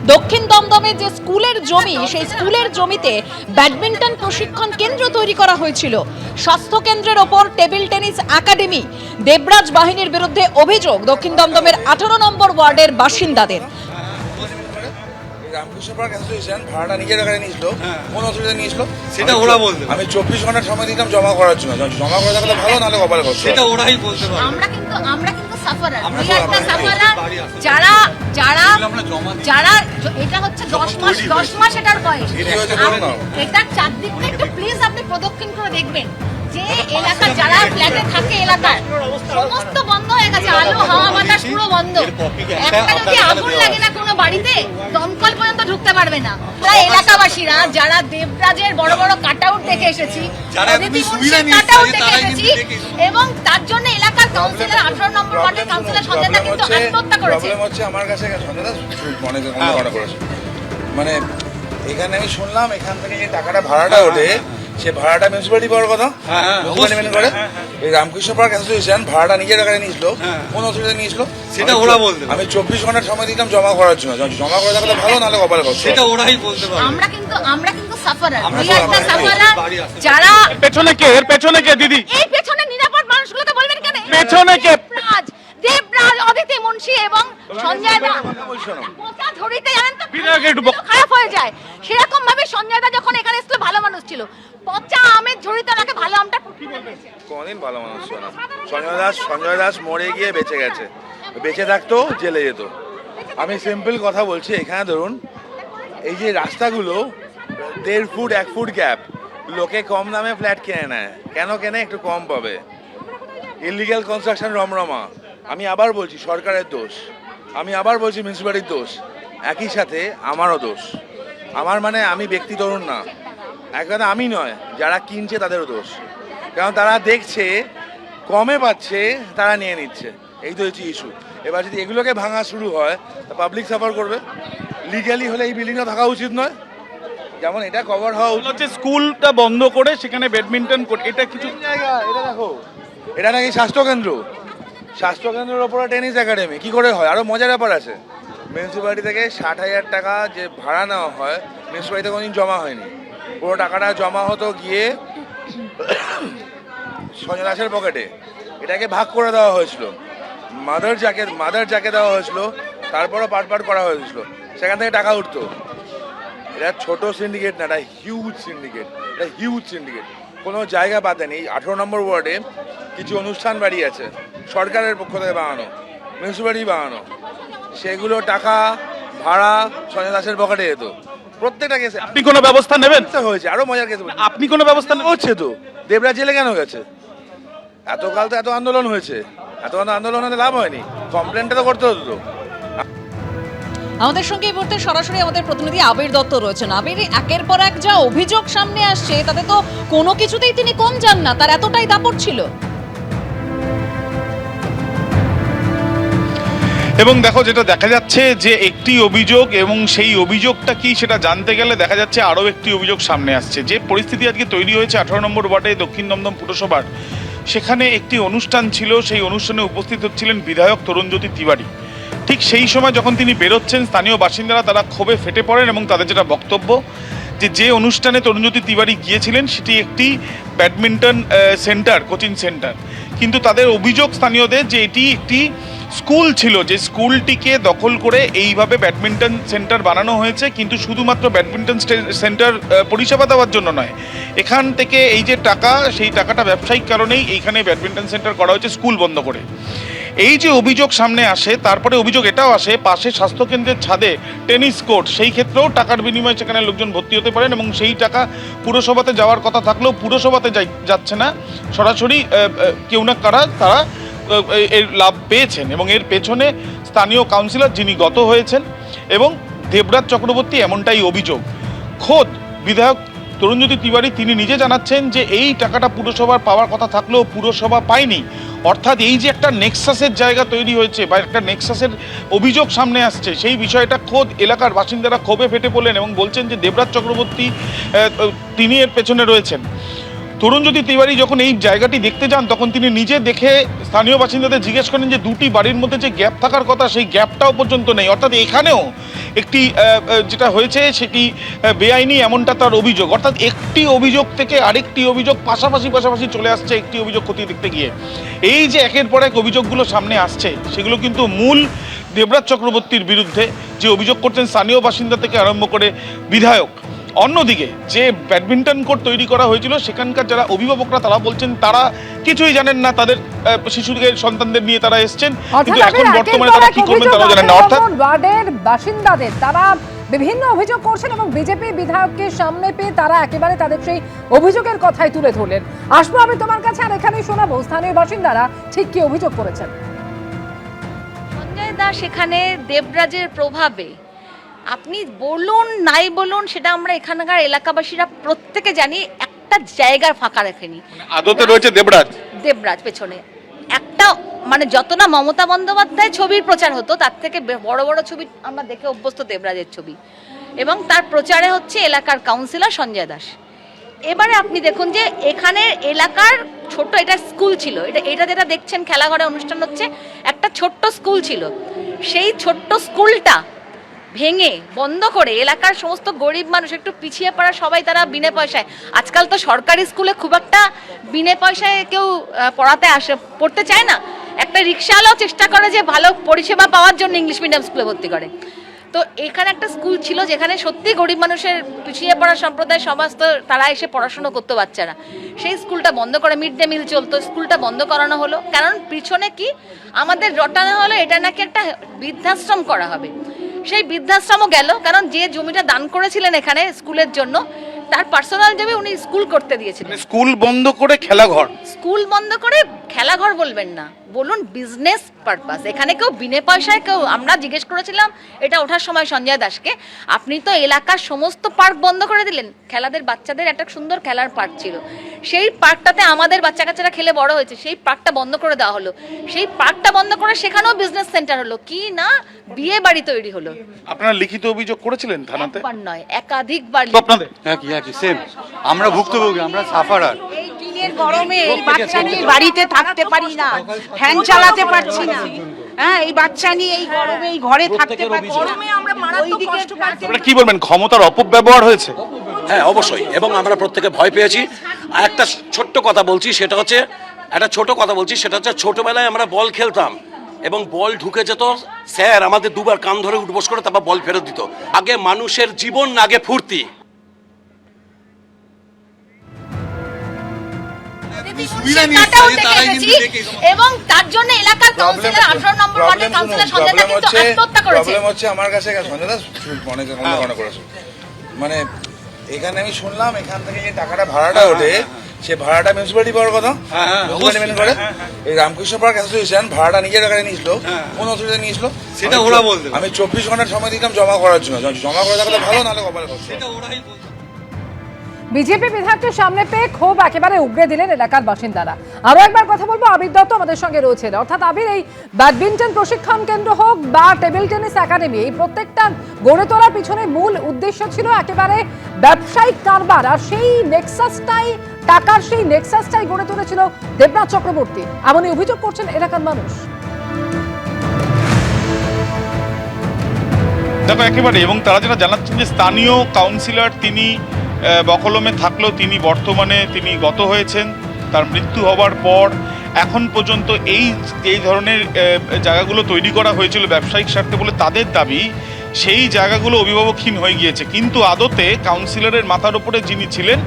দক্ষিণ দমদমে যে স্কুলের জমি, সেই স্কুলের জমিতে ব্যাডমিন্টন প্রশিক্ষণ কেন্দ্র তৈরি করা হয়েছিল। স্বাস্থ্য কেন্দ্রের ওপর টেবিল টেনিস একাডেমি। দেবরাজ বাহিনীর বিরুদ্ধে অভিযোগ দক্ষিণ দমদমের 18 নম্বর ওয়ার্ডের বাসিন্দাদের। রামকৃষ্ণ পার্ক অ্যাসোসিয়েশন ভাড়াটা নিজের টাকায় নিয়েছিল, কোন অসুবিধা নিয়েছিল সেটা ওরা বলতে আমি 24 ঘন্টা সময় দিতাম জমা করার জন্য। জমা করে থাকলে ভালো, নাহলে কপালে কষ্ট। সেটা ওরাই বলতে পারে। আমরা কিন্তু সাফারার, একটা সাফারার যারা যারা যারা এটা হচ্ছে 10 মাস এটার বয়স। এটা চারদিকটা একটু প্লিজ আপনি প্রদক্ষিণ করে দেখবেন যে এলাকা যারা ফ্ল্যাটে থাকে এলাকার সমস্ত বন্ধ হয়ে গেছে, আলো হাওয়া বাতাস পুরো বন্ধ। একটা যদি আগুন লাগে না কোনো বাড়িতে, দমকল পর্যন্ত ঢুকতে পারবে না। তাই এলাকাবাসীরা যারা দেবরাজের বড় বড় কাটআউট দেখে এসেছি, কাটআউট দেখে এসেছি, এবং তার জন্য এলাকার কাউন্সিলর 18 নম্বর ওয়ার্ডের কাউন্সিলর সঞ্জয় দা কিন্তু আত্মহত্যা করেছে। প্রবলেম হচ্ছে আমার কাছে সঞ্জয় দা অনেক অর্ডার করেছে। মানে এখানে আমি শুনলাম এখান থেকে যে টাকাটা ভাড়াটা ওঠে, সে ভাড়াটা মিউনিসিপালিটি পাওয়ার কথা। করে এই রামকৃষ্ণ পার্ক অ্যাসোসিয়েশন ভাড়াটা নিজের টাকায় নিয়েছিল, কোন অসুবিধা নিয়েছিল সেটা ওরা বলতে পারে। আমি 24 ঘন্টা সময় দিতাম জমা করার জন্য। জমা করে থাকলে ভালো, নাহলে কপালে কষ্ট। সেটা ওরাই বলতে পারে। আমরা কিন্তু সাফারার, একটা সাফারার যারা পেছনে কে, এর পেছনে কে দিদি? এই পেছনে নিরাপদ মানুষগুলোকে বলবেন কেন? পেছনে কে? দেবরাজ, অদিতি মুন্সি এবং সঞ্জয় দা বোকা ধরিতে জানেন তো বিধায়ক একটু খারাপ হয়ে যায়। সেরকম ভাবে সঞ্জয় দা যখন এখানে এসেছিল ভালো মানুষ ছিল, পচা আমের ঝুড়িতে ওনাকে ভালো আমটা কোনদিন ভালো মানুষ ছিল না। সঞ্জয় দাস মরে গিয়ে বেঁচে গেছে, বেঁচে থাকতো জেলে যেত। আমি সিম্পল কথা বলছি, এখানে ধরুন এই যে রাস্তাগুলো 1.5 ফুট 1 ফুট গ্যাপ, লোকে কম দামে ফ্ল্যাট কিনে নেয়। কেন কেনে? একটু কম পাবে। ইলিগাল কনস্ট্রাকশন রমরমা। আমি আবার বলছি সরকারের দোষ, আমি আবার বলছি মিউনিসিপ্যালিটির দোষ, একই সাথে আমারও দোষ। আমার মানে আমি ব্যক্তি তরুণ না, একবারে আমি নয়, যারা কিনছে তাদেরও দোষ। কারণ তারা দেখছে কমে পাচ্ছে, তারা নিয়ে নিচ্ছে। এই তো হচ্ছে ইস্যু। এবার যদি এগুলোকে ভাঙা শুরু হয়, পাবলিক সাফার করবে। লিগ্যালি হলে এই বিল্ডিংটা থাকা উচিত নয়, যেমন এটা কভার হওয়া উচিত। হচ্ছে স্কুলটা বন্ধ করে সেখানে ব্যাডমিন্টন কোর্ট, এটা কিছু জায়গা। এটা দেখো, এটা নাকি স্বাস্থ্যকেন্দ্র, স্বাস্থ্যকেন্দ্রের ওপরে টেনিস একাডেমি। কি করে হয়? আরো মজার ব্যাপার আছে, মিউনিসিপ্যালিটি থেকে 60,000 টাকা যে ভাড়া নেওয়া হয়, মিউনিসিপ্যালিটিতে কোনোদিন জমা হয়নি। পুরো টাকাটা জমা হতো গিয়ে সঞ্জয় দাসের পকেটে। এটাকে ভাগ করে দেওয়া হয়েছিল, মাদার যাকে দেওয়া হয়েছিল, তারপরও পার্ট করা হয়েছিল, সেখান থেকে টাকা উঠতো। এটা ছোট সিন্ডিকেট না, এটা হিউজ সিন্ডিকেট। কোনো জায়গা বাদ নেই। 18 নম্বর ওয়ার্ডে কিছু অনুষ্ঠান বাড়ি আছে, সরকারের পক্ষ থেকে বানানো, মিউনিসিপ্যালিটি বানানো। সেগুলো টাকা ভাড়া সঞ্জয় দাসের পকেটে যেত প্রত্যেকটা কেসে। আপনি কোনো ব্যবস্থা নেবেন? হয়েছে আরো মজার কেস। আপনি কোনো ব্যবস্থা নেবেন? হচ্ছে তো, দেবরাজ জেলে কেন গেছে? এতকাল তো এত আন্দোলন হয়েছে, আন্দোলন হতে লাভ হয়নি, কমপ্লেনটা তো করতে হতো। আমাদের সঙ্গে এই মুহূর্তে সরাসরি আমাদের প্রতিনিধি আবির দত্ত রয়েছেন। আবির, একের পর এক যা অভিযোগ সামনে আসছে, তাতে তো কোনো কিছুতেই তিনি কম যান না, তার এতটাই দাপট ছিল। এবং দেখো, যেটা দেখা যাচ্ছে যে একটি অভিযোগ, এবং সেই অভিযোগটা কি সেটা জানতে গেলে দেখা যাচ্ছে আরও একটি অভিযোগ সামনে আসছে। যে পরিস্থিতি আজকে তৈরি হয়েছে 18 নম্বর ওয়ার্ডে দক্ষিণ দমদম পুরসভার, সেখানে একটি অনুষ্ঠান ছিল, সেই অনুষ্ঠানে উপস্থিত হচ্ছিলেন বিধায়ক তরুণজ্যোতি তিওয়ারি। ঠিক সেই সময় যখন তিনি বেরোচ্ছেন, স্থানীয় বাসিন্দারা তারা ক্ষোভে ফেটে পড়েন এবং তাদের যেটা বক্তব্য, যে অনুষ্ঠানে তরুণজ্যোতি তিওয়ারি গিয়েছিলেন সেটি একটি ব্যাডমিন্টন সেন্টার, কোচিং সেন্টার। কিন্তু তাদের অভিযোগ স্থানীয়দের যে এটি একটি স্কুল ছিল, যে স্কুলটিকে দখল করে এইভাবে ব্যাডমিন্টন সেন্টার বানানো হয়েছে, কিন্তু শুধুমাত্র ব্যাডমিন্টন সেন্টার পরিষেবা দেওয়ার জন্য নয়। এখান থেকে এই যে টাকা, সেই টাকাটা ব্যবসায়িক কারণেই এইখানে ব্যাডমিন্টন সেন্টার করা হয়েছে স্কুল বন্ধ করে। এই যে অভিযোগ সামনে আসে, তারপরে অভিযোগ এটাও আসে পাশে স্বাস্থ্যকেন্দ্রের ছাদে টেনিস কোর্ট, সেই ক্ষেত্রেও টাকার বিনিময়ে সেখানে লোকজন ভর্তি হতে পারেন, এবং সেই টাকা পুরসভাতে যাওয়ার কথা থাকলেও পুরসভাতে যাচ্ছে না, সরাসরি কেউ না কারা তারা এর লাভ পেয়েছেন। এবং এর পেছনে স্থানীয় কাউন্সিলর যিনি গত হয়েছেন এবং দেবরাজ চক্রবর্তী, এমনটাই অভিযোগ। খোদ বিধায়ক তরুণজ্যোতি তিওয়ারি তিনি নিজে জানাচ্ছেন যে এই টাকাটা পুরসভার পাওয়ার কথা থাকলেও পুরসভা পায়নি। অর্থাৎ এই যে একটা নেক্সাসের জায়গা তৈরি হয়েছে বা একটা নেক্সাসের অভিযোগ সামনে আসছে, সেই বিষয়টা খোদ এলাকার বাসিন্দারা ক্ষোভে ফেটে পড়লেন এবং বলছেন যে দেবরাজ চক্রবর্তী তিনি এর পেছনে রয়েছেন। তরুণজ্যোতি তিওয়ারি যখন এই জায়গাটি দেখতে যান, তখন তিনি নিজে দেখে স্থানীয় বাসিন্দাদের জিজ্ঞেস করেন যে দুটি বাড়ির মধ্যে যে গ্যাপ থাকার কথা, সেই গ্যাপটাও পর্যন্ত নেই। অর্থাৎ এখানেও একটি যেটা হয়েছে সেটি বেআইনি এমনটা তার অভিযোগ, অর্থাৎ একটি অভিযোগ থেকে আরেকটি অভিযোগ পাশাপাশি চলে আসছে একটি অভিযোগ খতিয়ে দেখতে গিয়ে। এই যে একের পর এক অভিযোগগুলো সামনে আসছে সেগুলো কিন্তু মূল দেবরাজ চক্রবর্তীর বিরুদ্ধে, যে অভিযোগ করছেন স্থানীয় বাসিন্দা থেকে আরম্ভ করে বিধায়ক। অন্যদিকে যে ব্যাডমিন্টন কোর্ট তৈরি করা হয়েছিল সেখানকার যারা অভিভাবকরা তারা বলছেন তারা কিছুই জানেন না, তাদের শিশুদের সন্তানদের নিয়ে তারা এসছেন, কিন্তু এখন বর্তমানে তারা কি করবেন তারা জানেন না। অর্থাৎ ওয়ার্ডের বাসিন্দাদের তারা বিভিন্ন অভিযোগ করছেন এবং বিজেপি বিধায়ককে সামনে পেয়ে তারা একেবারে তাদের সেই অভিযোগের কথাই তুলে ধরলেন। আসবো আমি তোমার কাছে, আর এখানেই শোনাবো স্থানীয় বাসিন্দারা ঠিক কি অভিযোগ করেছেন। সঞ্জয় দাস এখানে দেবরাজের প্রভাবে, আপনি বলুন নাই বলুন সেটা আমরা এখানকার এলাকাবাসীরা প্রত্যেকে জানি, একটা জায়গার ফাঁকা রাখেনি। আদতে রয়েছে দেবরাজ পেছনে একটা, মানে যত না মমতা বন্দ্যোপাধ্যায় ছবির প্রচার হতো তার থেকে বড় বড় ছবি আমরা দেখে অভ্যস্ত দেবরাজের ছবি, এবং তার প্রচারে হচ্ছে এলাকার কাউন্সিলর সঞ্জয় দাস। এবারে আপনি দেখুন যে এখানে এলাকার ছোট, এটা স্কুল ছিল, এটা যেটা দেখছেন খেলাঘরে অনুষ্ঠান হচ্ছে, একটা ছোট্ট স্কুল ছিল, সেই ছোট্ট স্কুলটা ভেঙে বন্ধ করে এলাকার সমস্ত গরিব মানুষ, একটু পিছিয়ে পড়া সবাই, তারা বিনা পয়সায়, আজকাল তো সরকারি স্কুলে খুব একটা বিনা পয়সায় কেউ পড়তে চায় না, একটা রিক্সাওয়ালাও চেষ্টা করে যে ভালো পরিষেবা পাওয়ার জন্য ইংলিশ মিডিয়াম স্কুলে ভর্তি করে। তো এখানে একটা স্কুল ছিল যেখানে সত্যি গরিব মানুষের, পিছিয়ে পড়া সম্প্রদায় সমস্ত তারা এসে পড়াশুনো করতো বাচ্চারা, সেই স্কুলটা বন্ধ করে মিড ডে মিল চলতো, স্কুলটা বন্ধ করানো হলো, কারণ পিছনে কি আমাদের রটানো হলো এটা নাকি একটা বৃদ্ধাশ্রম করা হবে। সেই বৃদ্ধাশ্রমও গেল, কারণ যে জমিটা দান করেছিলেন এখানে স্কুলের জন্য তার পার্সোনাল জমি উনি স্কুল করতে দিয়েছিলেন। স্কুল বন্ধ করে খেলাঘর, স্কুল বন্ধ করে খেলাঘর বলবেন না, বলুন বিজনেস পারপাস। এখানে কেউ বিনে পয়সায় কেউ, আমরা জিজ্ঞেস করেছিলাম এটা ওঠার সময় সঞ্জয় দাসকে, আপনি তো এলাকার সমস্ত পার্ক বন্ধ করে দিলেন, খেলাদের বাচ্চাদের একটা সুন্দর খেলার পার্ক ছিল, সেই পার্কটাতে আমাদের বাচ্চা কাচ্চারা খেলে বড় হয়েছে, সেই পার্কটা বন্ধ করে দেওয়া হলো। সেই পার্কটা বন্ধ করে সেখানেও বিজনেস সেন্টার হলো, কি না বিয়ে বাড়ি তৈরি হলো। আপনারা লিখিত অভিযোগ করেছিলেন থানাতে? একবার নয়, একাধিকবার। আপনাদের একই সেম, আমরা ভুক্তভোগী, আমরা সাফারার। এই দিনের গরমে এই বাচ্চা নিয়ে বাড়িতে থাকতে পারি না, ফ্যান চালাতে পারছি না, হ্যাঁ এই বাচ্চা নিয়ে এই গরমে এই ঘরে থাকতে পারছি না, আমরা মারাত্মক কষ্ট পাচ্ছি। আপনারা কি বলবেন, ক্ষমতার অপব্যবহার হয়েছে? হ্যাঁ অবশ্যই, এবং আমরা প্রত্যেকে ভয় পেয়েছি। আর একটা ছোট্ট কথা বলছি, সেটা হচ্ছে ছোটবেলায় আমরা বল খেলতাম এবং বল ঢুকে যেত, স্যার আমাদের দুবার কান ধরে উঠবোস করে তারপর বল ফেরত দিত। আগে মানুষের জীবন, আগে ফুর্তি। এবং তার জন্য এলাকার কাউন্সিলর 18 নম্বর ওয়ার্ডের কাউন্সিলর সঞ্জয় দা কিন্তু আত্মহত্যা করেছে। প্রবলেম হচ্ছে আমার কাছে সঞ্জয় দা মনে করেছে, মানে এখানে আমি শুনলাম এখান থেকে যে টাকাটা ভাড়াটা ওঠে, সে ভাড়াটা মিউনিসিপালিটি পাওয়ার কথা, এই রামকৃষ্ণ পার্ক অ্যাসোসিয়েশন ভাড়াটা নিজের টাকায় নিয়েছিল, কোন অসুবিধা নিয়েছিল সেটা ওরা বলতে পারে। আমি 24 ঘন্টার সময় দিতাম জমা করার জন্য, জমা করে থাকলে ভালো, নাহলে কপালে কষ্ট। বিজেপি বিধায়ককে সামনে পেয়ে ক্ষোভ একেবারে উগড়ে দিলেন এলাকার বাসিন্দারা। আরো একবার কথা বলবো, আবির দত্ত আমাদের সঙ্গে রয়েছেন। অর্থাৎ আবির, এই ব্যাডমিন্টন প্রশিক্ষণ কেন্দ্র হোক বা টেবিল টেনিস একাডেমি, এই প্রত্যেকটা গড়ে তোলার পিছনে মূল উদ্দেশ্য ছিল একেবারে ব্যবসায়িক কারবার, আর সেই নেক্সাসটাই, টাকার সেই নেক্সাসটাই গড়ে তুলেছিল দেবরাজ চক্রবর্তী, এমনই অভিযোগ করছেন এলাকার মানুষ। দেখো একেবারে, এবং তারা যেটা জানাচ্ছেন যে স্থানীয় কাউন্সিলর তিনি বকলমে থাকলেও তিনি বর্তমানে তিনি গত হয়েছেন, তার মৃত্যু হবার পর এখন পর্যন্ত এই ধরনের জায়গাগুলো তৈরি করা হয়েছিল ব্যবসায়িক স্বার্থে বলে তাদের দাবি, সেই জায়গাগুলো অভিভাবকহীন হয়ে গিয়েছে। কিন্তু আদতে কাউন্সিলরের মাথার উপরে যিনি ছিলেন,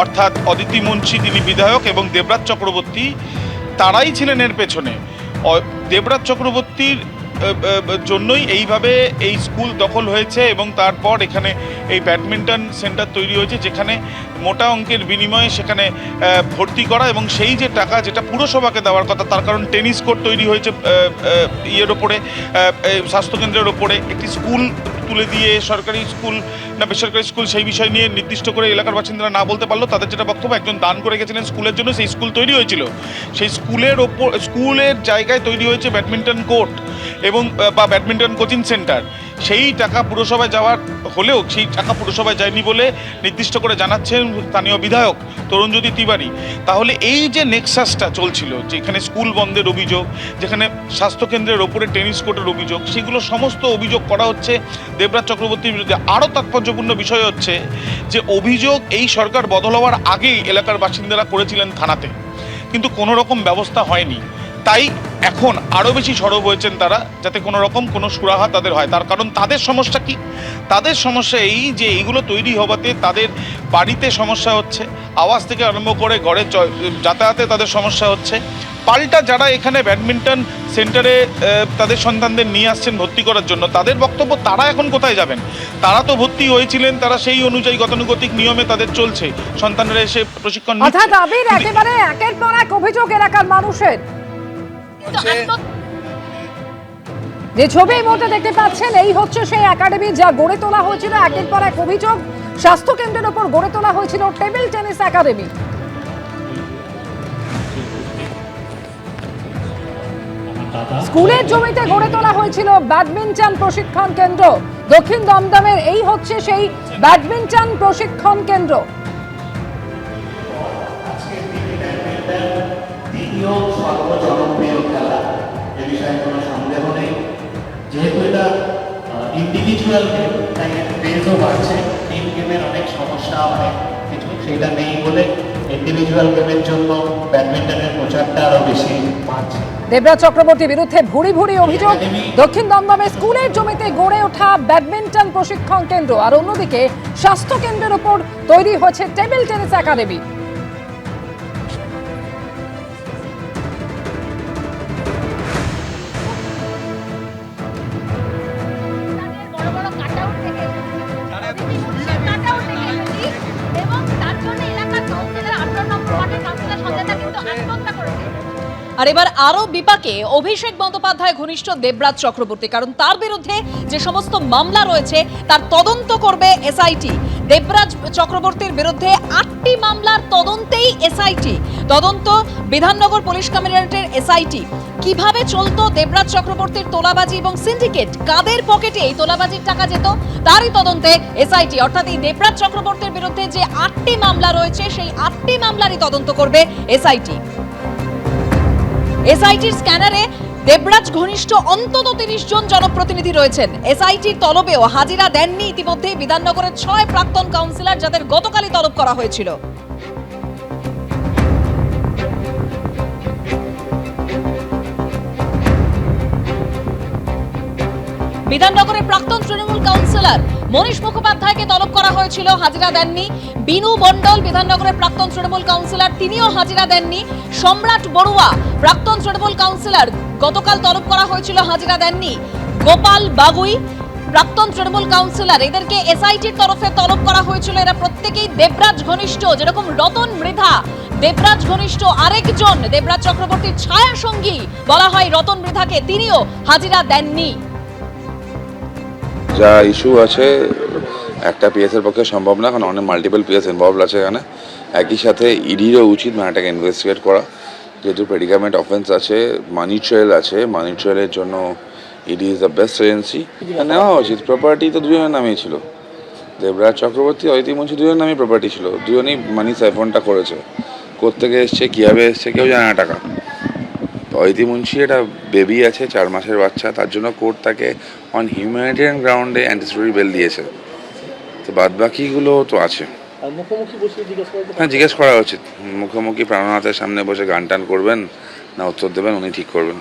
অর্থাৎ অদিতি মুন্সি তিনি বিধায়ক এবং দেবরাজ চক্রবর্তী, তারাই ছিলেন এর পেছনে। দেবরাজ চক্রবর্তীর জন্যই এইভাবে এই স্কুল দখল হয়েছে এবং তারপর এখানে এই ব্যাডমিন্টন সেন্টার তৈরি হয়েছে, যেখানে মোটা অঙ্কের বিনিময়ে সেখানে ভর্তি করা, এবং সেই যে টাকা যেটা পুরসভাকে দেওয়ার কথা, তার কারণ টেনিস কোর্ট তৈরি হয়েছে ইয়ের ওপরে, স্বাস্থ্যকেন্দ্রের ওপরে, একটি স্কুল তুলে দিয়ে সরকারি স্কুল না বেসরকারি স্কুল সেই বিষয় নিয়ে নির্দিষ্ট করে এলাকার বাসিন্দারা না বলতে পারলো। তাদের যেটা বক্তব্য, একজন দান করে গেছিলেন স্কুলের জন্য, সেই স্কুল তৈরি হয়েছিল, সেই স্কুলের জায়গায় তৈরি হয়েছে ব্যাডমিন্টন কোর্ট এবং বা ব্যাডমিন্টন কোচিং সেন্টার। সেই টাকা পুরসভায় যাওয়ার হলেও সেই টাকা পুরসভায় যায়নি বলে নির্দিষ্ট করে জানাচ্ছেন স্থানীয় বিধায়ক তরুণজ্যোতি তিওয়ারি। তাহলে এই যে নেক্সাসটা চলছিল, যেখানে স্কুল বন্ধের অভিযোগ, যেখানে স্বাস্থ্যকেন্দ্রের ওপরে টেনিস কোর্টের অভিযোগ, সেগুলো সমস্ত অভিযোগ করা হচ্ছে দেবরাজ চক্রবর্তীর বিরুদ্ধে। আরও তাৎপর্যপূর্ণ বিষয় হচ্ছে যে অভিযোগ এই সরকার বদল হওয়ার আগেই এলাকার বাসিন্দারা করেছিলেন থানাতে, কিন্তু কোনো রকম ব্যবস্থা হয়নি। তাই এখন আরও বেশি সরব হয়েছেন তারা, যাতে কোনো রকম কোনো সুরাহা তাদের হয়। তার কারণ তাদের সমস্যা কি? তাদের সমস্যা এই যে এইগুলো তৈরি হওয়াতে তাদের বাড়িতে সমস্যা হচ্ছে, আওয়াজ থেকে আরম্ভ করে ঘরে যাতায়াতে তাদের সমস্যা হচ্ছে। পাল্টা যারা এখানে ব্যাডমিন্টন সেন্টারে তাদের সন্তানদের নিয়ে আসছেন ভর্তি করার জন্য, তাদের বক্তব্য তারা এখন কোথায় যাবেন? তারা তো ভর্তি হয়েছিলেন, তারা সেই অনুযায়ী গতানুগতিক নিয়মে তাদের চলছে, সন্তানরা এসে প্রশিক্ষণ নিচ্ছে। অর্থাৎ আবির একেবারে একের পর এক অভিযোগ এলাকার মানুষের। যে ছবি এই মুহূর্তে দেখতে পাচ্ছেন, এই হচ্ছে সেই একাডেমি যা গড়ে তোলা হয়েছিল। একের পর এক অভিযোগ, স্বাস্থ্য কেন্দ্রের উপর গড়ে তোলা হয়েছিল টেবিল টেনিস একাডেমি। স্কুলের জমিতে গড়ে তোলা হয়েছিল ব্যাডমিন্টন প্রশিক্ষণ কেন্দ্র। দক্ষিণ দমদমের এই হচ্ছে সেই ব্যাডমিন্টন প্রশিক্ষণ কেন্দ্র। দ্বিতীয় সর্বজনপ্রিয় খেলা, এ বিষয়ে কোনো সন্দেহ নেই। যেহেতু এটা ইন্ডিভিজুয়াল গেম, তাই ক্রেজও বাড়ছে। টিম গেমের অনেক সমস্যা, অনেক কিছু সেটা নেই বলে ইন্ডিভিজুয়াল গেমের জন্য ব্যাডমিন্টনের প্রচারটা আরও বেশি বাড়ছে। দেবরাজ চক্রবর্তীর বিরুদ্ধে ভুরি ভুরি অভিযোগ। দক্ষিণ দমদমে স্কুলের জমিতে গড়ে ওঠা ব্যাডমিন্টন প্রশিক্ষণ কেন্দ্র, আর অন্যদিকে স্বাস্থ্য কেন্দ্রের উপর তৈরি হয়েছে টেবিল টেনিস একাডেমি। আর এবার আরো বিপাকে অভিষেক বন্দ্যোপাধ্যায় ঘনিষ্ঠ দেবরাজ চক্রবর্তী, কারণ তার বিরুদ্ধে যে সমস্ত মামলা রয়েছে তার তদন্ত করবে এসআইটি। দেবরাজ চক্রবর্তীর বিরুদ্ধে 8টি মামলার তদন্তেই এসআইটি, তদন্ত বিধাননগর পুলিশ কমিশনারেটের এসআইটি। কিভাবে চলতো দেবরাজ চক্রবর্তীর তোলাবাজি এবং সিন্ডিকেট, কাদের পকেটে এই তোলাবাজির টাকা যেত, তারই তদন্তে এসআইটি। অর্থাৎ এই দেবরাজ চক্রবর্তীর বিরুদ্ধে যে 8টি মামলা রয়েছে সেই 8টি মামলারই তদন্ত করবে এসআইটি। এসআইটির স্ক্যানারে দেবরাজ ঘনিষ্ঠ অন্তত 30 জন জনপ্রতিনিধি রয়েছেন। এসআইটির তলবেও হাজিরা দেননি ইতিমধ্যে বিধাননগরের 6 প্রাক্তন কাউন্সিলর, যাদের গতকালই তলব করা হয়েছিল। বিধাননগরের প্রাক্তন তৃণমূল কাউন্সিলর মনীষ মুখোপাধ্যায়কে তলব করা হয়েছিল, হাজিরা দেননি। বিনু মণ্ডল বিধাননগরের প্রাক্তন তৃণমূল কাউন্সিলর, তিনিও হাজিরা দেননি। সম্রাট বড়ুয়া প্রাক্তন তৃণমূল কাউন্সিলর, গতকাল তলব করা হয়েছিল, হাজিরা দেননি। গোপাল বাগুই প্রাক্তন তৃণমূল কাউন্সিলর, এদেরকে এসআইটির তরফে তলব করা হয়েছিল। এরা প্রত্যেকেই দেবরাজ ঘনিষ্ঠ। যেরকম রতন মৃধা দেবরাজ ঘনিষ্ঠ আরেকজন দেবরাজ চক্রবর্তীর ছায়া সঙ্গী বলা হয় রতন মৃধাকে, তিনিও হাজিরা দেননি। যা ইস্যু আছে একটা পিএসের পক্ষে সম্ভব না, কারণ অনেক মাল্টিপল পিএস ইনভলভ আছে এখানে। একই সাথে ইডিরও উচিত ম্যাটারটাকে ইনভেস্টিগেট করা, যেহেতু প্রেডিকামেন্ট অফেন্স আছে, মানি ট্রেল আছে। মানি ট্রেলের জন্য ED is the best agency, নেওয়া উচিত। প্রপার্টি তো দুজনের নামেই ছিল, দেবরাজ চক্রবর্তী, অদিতি মুন্সি, দুজনের নামেই প্রপার্টি ছিল। দুজনেই মানি সাইফনটা করেছে। কোত্থেকে এসছে, কীভাবে এসছে, কেউ জানে না টাকা। অদিতি মুন্সি একটা বেবি আছে, 4 মাসের বাচ্চা, তার জন্য কোর্ট তাকে অন হিউম্যানিটেরিয়ান গ্রাউন্ডে অ্যান্টিসিপেটরি বেল দিয়েছে। তো বাদ বাকিগুলো তো আছে। হ্যাঁ, জিজ্ঞেস করা উচিত। মুখোমুখি প্রাণনাথের সামনে বসে গান টান করবেন না উত্তর দেবেন, উনি ঠিক করবেন।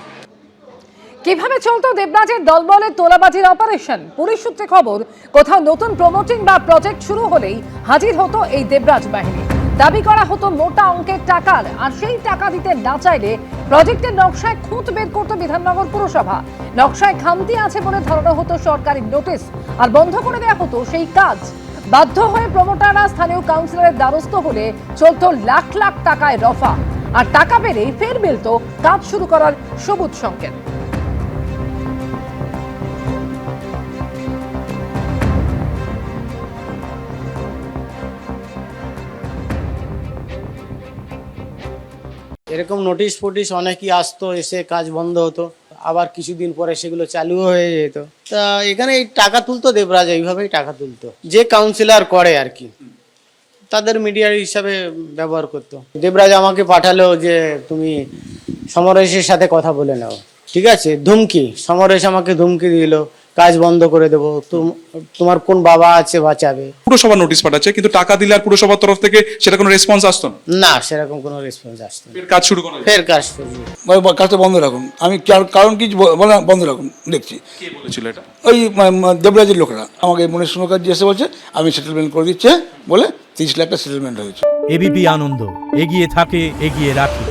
কিভাবে চলতো দেবরাজের দলবলের তোলাবাজির অপারেশন? পুলিশ সূত্রে খবর, কোথাও নতুন প্রমোটিং বা প্রজেক্ট শুরু হলেই হাজির হতো এই দেবরাজ বাহিনী। দাবি করা হতো মোটা অঙ্কের টাকার, আর সেই টাকা দিতে না চাইলে প্রজেক্টের নকশায় খুঁত বের করত বিধাননগর পুরসভা। নকশায় খামতি আছে বলে ধরানো হতো সরকারি নোটিশ, আর বন্ধ করে দেওয়া হতো সেই কাজ। বাধ্য হয়ে প্রমোটাররা স্থানীয় কাউন্সিলরের দ্বারস্থ হলে চলত লাখ লাখ টাকায় রফা, আর টাকা পেলেই ফের মিলত কাজ শুরু করার সবুজ সংকেত। এরকম নোটিশ ফোটিশ অনেকই আসতো, এসে কাজ বন্ধ হতো। আবার কিছুদিন পরে সেগুলো চালুও হয়ে যেত। তা এখানে এই টাকা তুলতো দেবরাজ, এইভাবেই টাকা তুলতো, যে কাউন্সিলর করে আর কি, তাদের মিডিয়ার হিসাবে ব্যবহার করতো। দেবরাজ আমাকে পাঠালো যে তুমি সমরেশের সাথে কথা বলে নাও, ঠিক আছে, ধুমকি, সমরেশ আমাকে ধুমকি দিল, কাজ বন্ধ করে দেবো, তোমার কোন বাবা আছে বাঁচাবে। পুরসভা নোটিশ পাঠাচ্ছে, কিন্তু টাকা দিলে আর পুরসভার তরফ থেকে সেটা কোনো রেসপন্স আসতো না? না, সেরকম কোনো রেসপন্স আসতো না। ফের কাজ শুরু করা, ফের কাজ শুরু। কাজটা বন্ধ রাখুন, আমি কারণ কি বন্ধ রাখুন দেখছি। কে বলেছিল এটা? ওই দেবরাজের লোকেরা আমাকে মনে মুখার্জি এসে বলছে আমি সেটেলমেন্ট করে দিচ্ছে বলে 30 লাখ টাকা সেটেলমেন্ট হয়েছে। এবিপি আনন্দ, এগিয়ে থাকে, এগিয়ে রাখে।